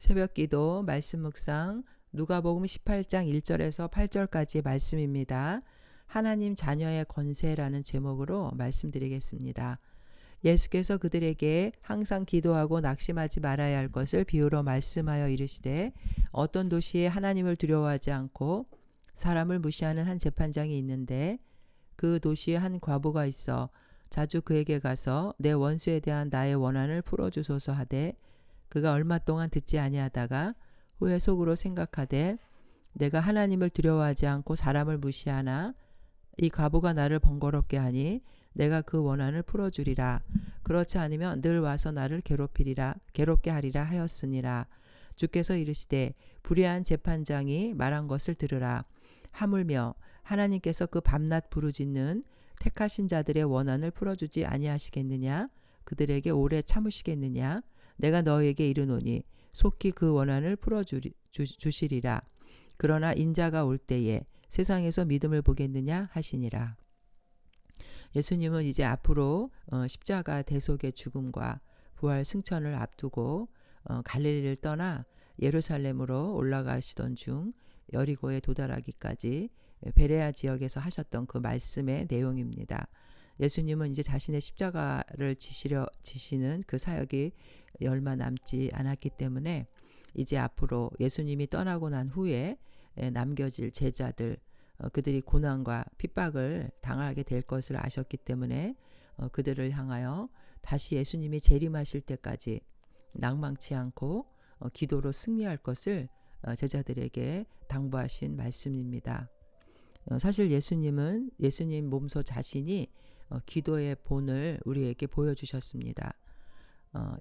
새벽기도 말씀 묵상 누가복음 18장 1절에서 8절까지의 말씀입니다. 하나님 자녀의 권세라는 제목으로 말씀드리겠습니다. 예수께서 그들에게 항상 기도하고 낙심하지 말아야 할 것을 비유로 말씀하여 이르시되 어떤 도시에 하나님을 두려워하지 않고 사람을 무시하는 한 재판장이 있는데 그 도시에 한 과부가 있어 자주 그에게 가서 내 원수에 대한 나의 원한을 풀어주소서 하되 그가 얼마 동안 듣지 아니하다가 후에 속으로 생각하되 내가 하나님을 두려워하지 않고 사람을 무시하나 이 과부가 나를 번거롭게 하니 내가 그 원한을 풀어주리라. 그렇지 않으면 늘 와서 나를 괴롭게 하리라 하였으니라. 주께서 이르시되 불의한 재판장이 말한 것을 들으라. 하물며 하나님께서 그 밤낮 부르짖는 택하신 자들의 원한을 풀어주지 아니하시겠느냐? 그들에게 오래 참으시겠느냐? 내가 너에게 이르노니 속히 그 원한을 풀어주시리라. 그러나 인자가 올 때에 세상에서 믿음을 보겠느냐 하시니라. 예수님은 이제 앞으로 십자가 대속의 죽음과 부활 승천을 앞두고 갈릴리를 떠나 예루살렘으로 올라가시던 중 여리고에 도달하기까지 베레아 지역에서 하셨던 그 말씀의 내용입니다. 예수님은 이제 자신의 십자가를 지시는 그 사역이 얼마 남지 않았기 때문에 이제 앞으로 예수님이 떠나고 난 후에 남겨질 제자들 그들이 고난과 핍박을 당하게 될 것을 아셨기 때문에 그들을 향하여 다시 예수님이 재림하실 때까지 낭망치 않고 기도로 승리할 것을 제자들에게 당부하신 말씀입니다. 사실 예수님 몸소 자신이 기도의 본을 우리에게 보여주셨습니다.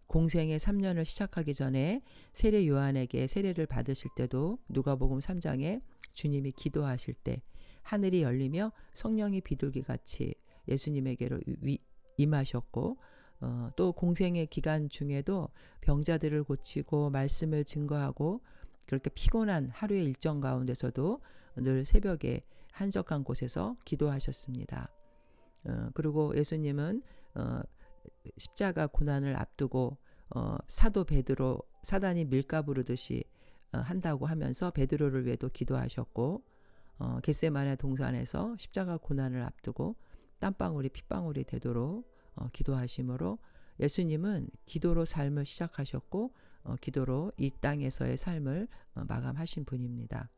공생의 3년을 시작하기 전에 세례 요한에게 세례를 받으실 때도 누가복음 3장에 주님이 기도하실 때 하늘이 열리며 성령이 비둘기같이 예수님에게로 임하셨고 또 공생의 기간 중에도 병자들을 고치고 말씀을 증거하고 그렇게 피곤한 하루의 일정 가운데서도 늘 새벽에 한적한 곳에서 기도하셨습니다. 그리고 예수님은 십자가 고난을 앞두고 사도 베드로 사단이 밀가 부르듯이 한다고 하면서 베드로를 위해도 기도하셨고 겟세마네 동산에서 십자가 고난을 앞두고 땀방울이 핏방울이 되도록 기도하심으로 예수님은 기도로 삶을 시작하셨고 기도로 이 땅에서의 삶을 마감하신 분입니다.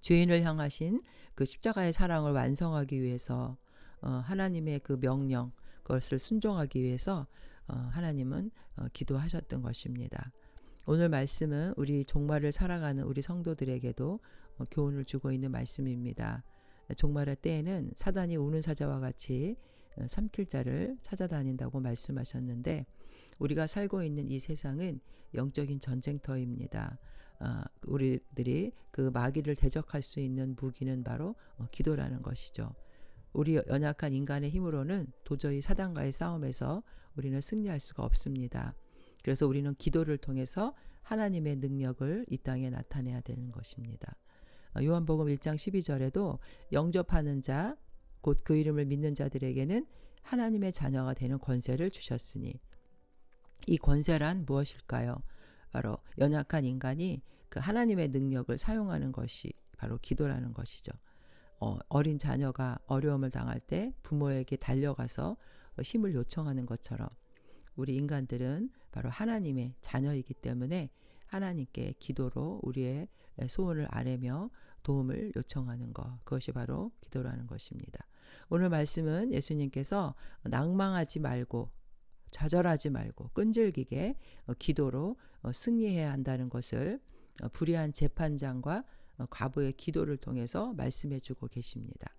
죄인을 향하신 그 십자가의 사랑을 완성하기 위해서 하나님의 그 명령 그것을 순종하기 위해서 하나님은 기도하셨던 것입니다. 오늘 말씀은 우리 종말을 살아가는 우리 성도들에게도 교훈을 주고 있는 말씀입니다. 종말의 때에는 사단이 우는 사자와 같이 삼킬 자를 찾아다닌다고 말씀하셨는데 우리가 살고 있는 이 세상은 영적인 전쟁터입니다. 우리들이 그 마귀를 대적할 수 있는 무기는 바로 기도라는 것이죠. 우리 연약한 인간의 힘으로는 도저히 사단과의 싸움에서 우리는 승리할 수가 없습니다. 그래서 우리는 기도를 통해서 하나님의 능력을 이 땅에 나타내야 되는 것입니다. 요한복음 1장 12절에도 영접하는 자, 곧 그 이름을 믿는 자들에게는 하나님의 자녀가 되는 권세를 주셨으니 이 권세란 무엇일까요? 바로 연약한 인간이 그 하나님의 능력을 사용하는 것이 바로 기도라는 것이죠. 어린 자녀가 어려움을 당할 때 부모에게 달려가서 힘을 요청하는 것처럼 우리 인간들은 바로 하나님의 자녀이기 때문에 하나님께 기도로 우리의 소원을 아뢰며 도움을 요청하는 것, 그것이 바로 기도라는 것입니다. 오늘 말씀은 예수님께서 낭망하지 말고 좌절하지 말고 끈질기게 기도로 승리해야 한다는 것을 불의한 재판장과 과부의 기도를 통해서 말씀해 주고 계십니다.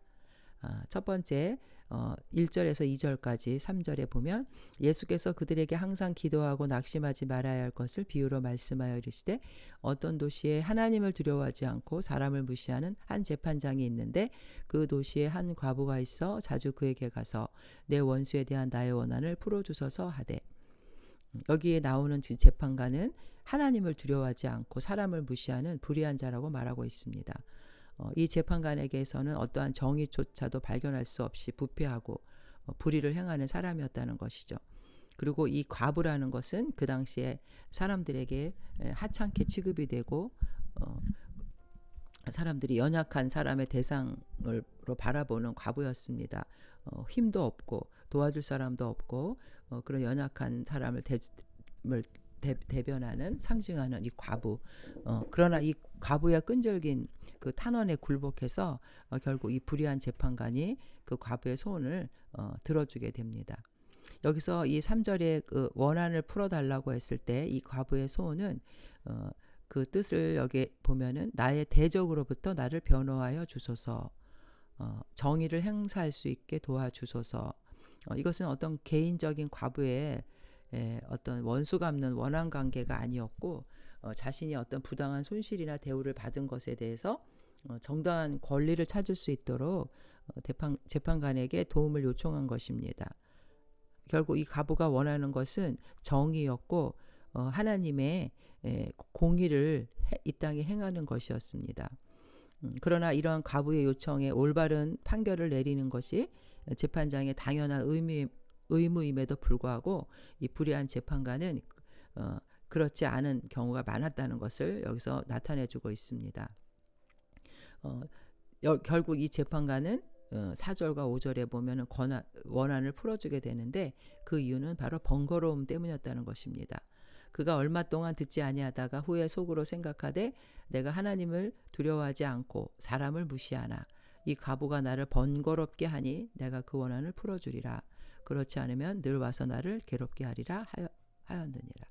첫 번째 1절에서 2절까지 3절에 보면 예수께서 그들에게 항상 기도하고 낙심하지 말아야 할 것을 비유로 말씀하여 이르시되 어떤 도시에 하나님을 두려워하지 않고 사람을 무시하는 한 재판장이 있는데 그 도시에 한 과부가 있어 자주 그에게 가서 내 원수에 대한 나의 원한을 풀어주소서 하되 여기에 나오는 재판관은 하나님을 두려워하지 않고 사람을 무시하는 불의한 자라고 말하고 있습니다. 이 재판관에게서는 어떠한 정의조차도 발견할 수 없이 부패하고 불의를 행하는 사람이었다는 것이죠. 그리고 이 과부라는 것은 그 당시에 사람들에게 하찮게 취급이 되고 사람들이 연약한 사람의 대상으로 바라보는 과부였습니다. 힘도 없고 도와줄 사람도 없고 그런 연약한 사람을 대변하는 상징하는 이 과부. 그러나 이 과부의 끈질긴 그 탄원에 굴복해서 결국 이 불의한 재판관이 그 과부의 소원을 들어주게 됩니다. 여기서 이 3절에 그 원한을 풀어달라고 했을 때 이 과부의 소원은 그 뜻을 여기 보면은 나의 대적으로부터 나를 변호하여 주소서, 정의를 행사할 수 있게 도와주소서. 이것은 어떤 개인적인 과부의 어떤 원수 갚는 원한 관계가 아니었고 자신이 어떤 부당한 손실이나 대우를 받은 것에 대해서 정당한 권리를 찾을 수 있도록 재판관에게 도움을 요청한 것입니다. 결국 이 과부가 원하는 것은 정의였고 하나님의 공의를 이 땅에 행하는 것이었습니다. 그러나 이러한 과부의 요청에 올바른 판결을 내리는 것이 재판장의 당연한 의무임에도 불구하고 이 불의한 재판관은 그렇지 않은 경우가 많았다는 것을 여기서 나타내주고 있습니다. 결국 이 재판관은 4절과 5절에 보면 원한을 풀어주게 되는데 그 이유는 바로 번거로움 때문이었다는 것입니다. 그가 얼마 동안 듣지 아니하다가 후에 속으로 생각하되 내가 하나님을 두려워하지 않고 사람을 무시하나 이 과부가 나를 번거롭게 하니 내가 그 원한을 풀어주리라. 그렇지 않으면 늘 와서 나를 괴롭게 하리라 하였느니라.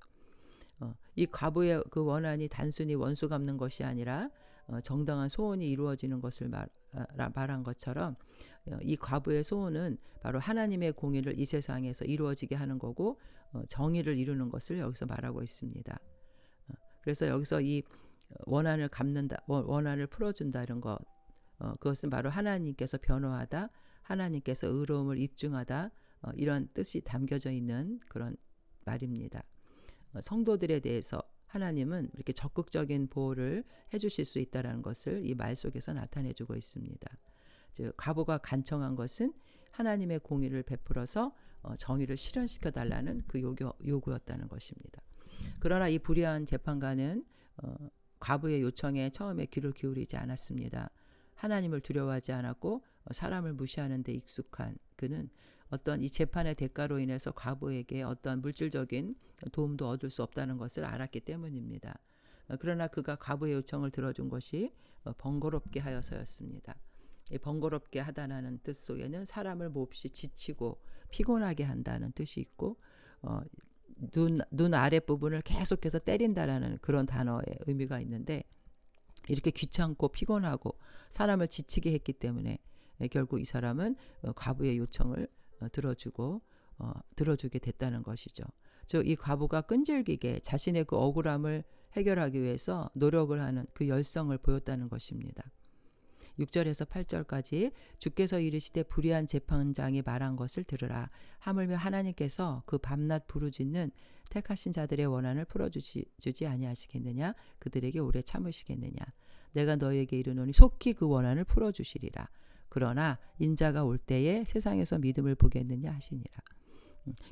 이 과부의 그 원한이 단순히 원수 갚는 것이 아니라 정당한 소원이 이루어지는 것을 말한 것처럼 이 과부의 소원은 바로 하나님의 공의를 이 세상에서 이루어지게 하는 거고 정의를 이루는 것을 여기서 말하고 있습니다. 그래서 여기서 이 원한을 갚는다, 원한을 풀어준다는 것, 그것은 바로 하나님께서 변호하다, 하나님께서 의로움을 입증하다, 이런 뜻이 담겨져 있는 그런 말입니다. 성도들에 대해서 하나님은 이렇게 적극적인 보호를 해주실 수 있다는 것을 이 말 속에서 나타내주고 있습니다. 즉 과부가 간청한 것은 하나님의 공의를 베풀어서 정의를 실현시켜 달라는 그 요구였다는 것입니다. 그러나 이 불의한 재판관은 과부의 요청에 처음에 귀를 기울이지 않았습니다. 하나님을 두려워하지 않았고 사람을 무시하는 데 익숙한 그는 어떤 이 재판의 대가로 인해서 과부에게 어떤 물질적인 도움도 얻을 수 없다는 것을 알았기 때문입니다. 그러나 그가 과부의 요청을 들어준 것이 번거롭게 하여서였습니다. 이 번거롭게 하다라는 뜻 속에는 사람을 몹시 지치고 피곤하게 한다는 뜻이 있고 눈 아랫부분을 계속해서 때린다라는 그런 단어의 의미가 있는데 이렇게 귀찮고 피곤하고 사람을 지치게 했기 때문에 결국 이 사람은 과부의 요청을 들어주게 됐다는 것이죠. 즉 이 과부가 끈질기게 자신의 그 억울함을 해결하기 위해서 노력을 하는 그 열성을 보였다는 것입니다. 6절에서 8절까지 주께서 이르시되 불의한 재판장이 말한 것을 들으라. 하물며 하나님께서 그 밤낮 부르짖는 택하신 자들의 원한을 풀어주지 아니하시겠느냐. 그들에게 오래 참으시겠느냐. 내가 너희에게 이르노니 속히 그 원한을 풀어주시리라. 그러나 인자가 올 때에 세상에서 믿음을 보겠느냐 하시니라.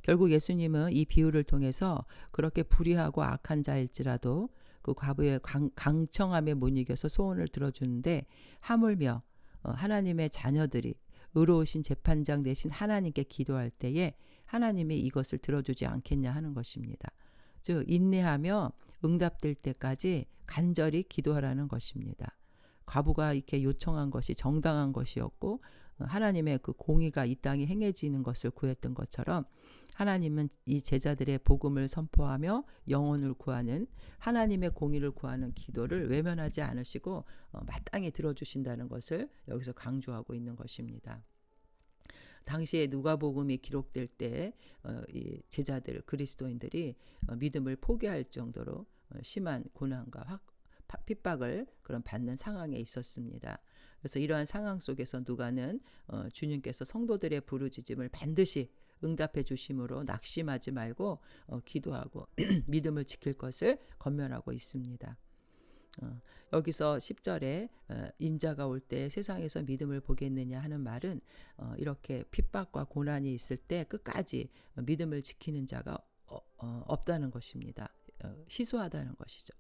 결국 예수님은 이 비유를 통해서 그렇게 불의하고 악한 자일지라도 그 과부의 강청함에 못 이겨서 소원을 들어주는데 하물며 하나님의 자녀들이 의로우신 재판장 되신 하나님께 기도할 때에 하나님이 이것을 들어주지 않겠냐 하는 것입니다. 즉 인내하며 응답될 때까지 간절히 기도하라는 것입니다. 과부가 이렇게 요청한 것이 정당한 것이었고 하나님의 그 공의가 이 땅에 행해지는 것을 구했던 것처럼 하나님은 이 제자들의 복음을 선포하며 영혼을 구하는 하나님의 공의를 구하는 기도를 외면하지 않으시고 마땅히 들어주신다는 것을 여기서 강조하고 있는 것입니다. 당시에 누가복음이 기록될 때 이 제자들 그리스도인들이 믿음을 포기할 정도로 심한 고난과 핍박을 그런 받는 상황에 있었습니다. 그래서 이러한 상황 속에서 누가는 주님께서 성도들의 부르짖음을 반드시 응답해 주심으로 낙심하지 말고 기도하고 믿음을 지킬 것을 권면하고 있습니다. 여기서 10절에 인자가 올 때 세상에서 믿음을 보겠느냐 하는 말은 이렇게 핍박과 고난이 있을 때 끝까지 믿음을 지키는 자가 없다는 것입니다. 시소하다는 것이죠.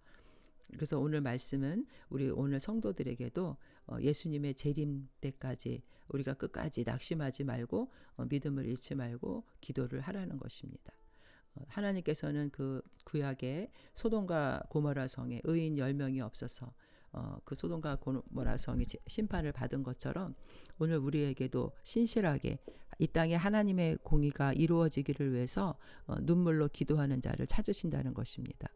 그래서 오늘 말씀은 우리 오늘 성도들에게도 예수님의 재림 때까지 우리가 끝까지 낙심하지 말고 믿음을 잃지 말고 기도를 하라는 것입니다. 하나님께서는 그 구약의 소돔과 고모라 성에 의인 10명이 없어서 그 소돔과 고모라 성이 심판을 받은 것처럼 오늘 우리에게도 신실하게 이 땅에 하나님의 공의가 이루어지기를 위해서 눈물로 기도하는 자를 찾으신다는 것입니다.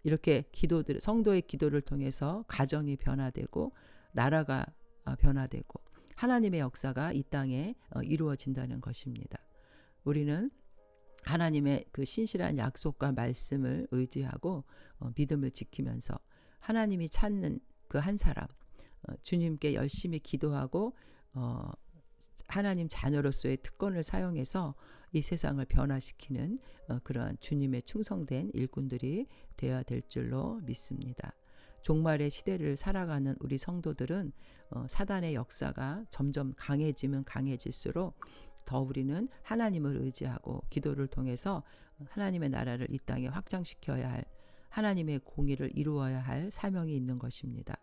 이렇게 기도들, 성도의 기도를 통해서 가정이 변화되고 나라가 변화되고 하나님의 역사가 이 땅에 이루어진다는 것입니다. 우리는 하나님의 그 신실한 약속과 말씀을 의지하고 믿음을 지키면서 하나님이 찾는 그 한 사람, 주님께 열심히 기도하고 하나님 자녀로서의 특권을 사용해서 이 세상을 변화시키는 그러한 주님의 충성된 일꾼들이 되어야 될 줄로 믿습니다. 종말의 시대를 살아가는 우리 성도들은 사단의 역사가 점점 강해지면 강해질수록 더 우리는 하나님을 의지하고 기도를 통해서 하나님의 나라를 이 땅에 확장시켜야 할 하나님의 공의를 이루어야 할 사명이 있는 것입니다.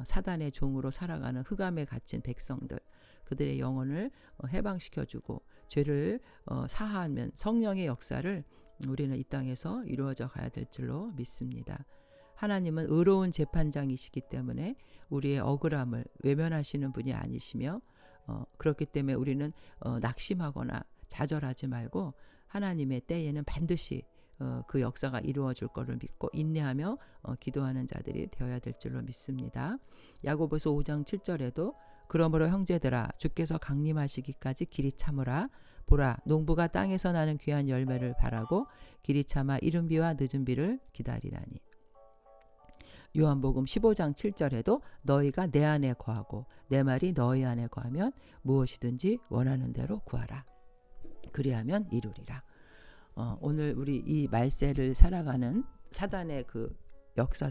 사단의 종으로 살아가는 흑암에 갇힌 백성들, 그들의 영혼을 해방시켜주고 죄를 사하하면 성령의 역사를 우리는 이 땅에서 이루어져 가야 될 줄로 믿습니다. 하나님은 의로운 재판장이시기 때문에 우리의 억울함을 외면하시는 분이 아니시며 그렇기 때문에 우리는 낙심하거나 좌절하지 말고 하나님의 때에는 반드시 그 역사가 이루어질 것을 믿고 인내하며 기도하는 자들이 되어야 될 줄로 믿습니다. 야고보서 5장 7절에도 그러므로 형제들아 주께서 강림하시기까지 길이 참으라. 보라 농부가 땅에서 나는 귀한 열매를 바라고 길이 참아 이른 비와 늦은 비를 기다리라니. 요한복음 15장 7절에도 너희가 내 안에 거하고 내 말이 너희 안에 거하면 무엇이든지 원하는 대로 구하라. 그리하면 이루리라. 오늘 우리 이 말세를 살아가는 사단의 그 역사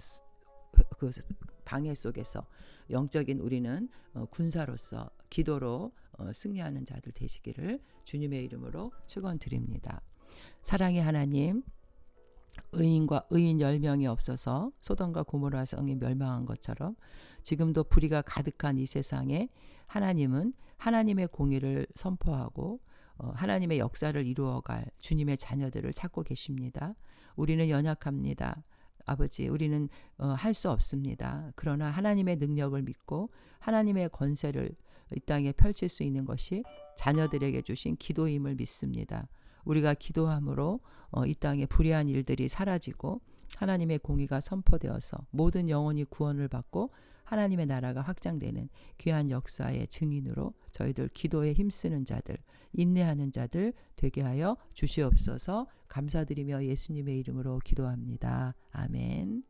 그 방해 속에서 영적인 우리는 군사로서 기도로 승리하는 자들 되시기를 주님의 이름으로 축원드립니다. 사랑의 하나님, 의인 10명이 없어서 소돔과 고모라 성이 멸망한 것처럼 지금도 불의가 가득한 이 세상에 하나님은 하나님의 공의를 선포하고 하나님의 역사를 이루어갈 주님의 자녀들을 찾고 계십니다. 우리는 연약합니다. 아버지, 우리는 할 수 없습니다. 그러나 하나님의 능력을 믿고 하나님의 권세를 이 땅에 펼칠 수 있는 것이 자녀들에게 주신 기도임을 믿습니다. 우리가 기도함으로 이 땅에 불의한 일들이 사라지고 하나님의 공의가 선포되어서 모든 영혼이 구원을 받고 하나님의 나라가 확장되는 귀한 역사의 증인으로 저희들 기도에 힘쓰는 자들, 인내하는 자들 되게 하여 주시옵소서. 감사드리며 예수님의 이름으로 기도합니다. 아멘.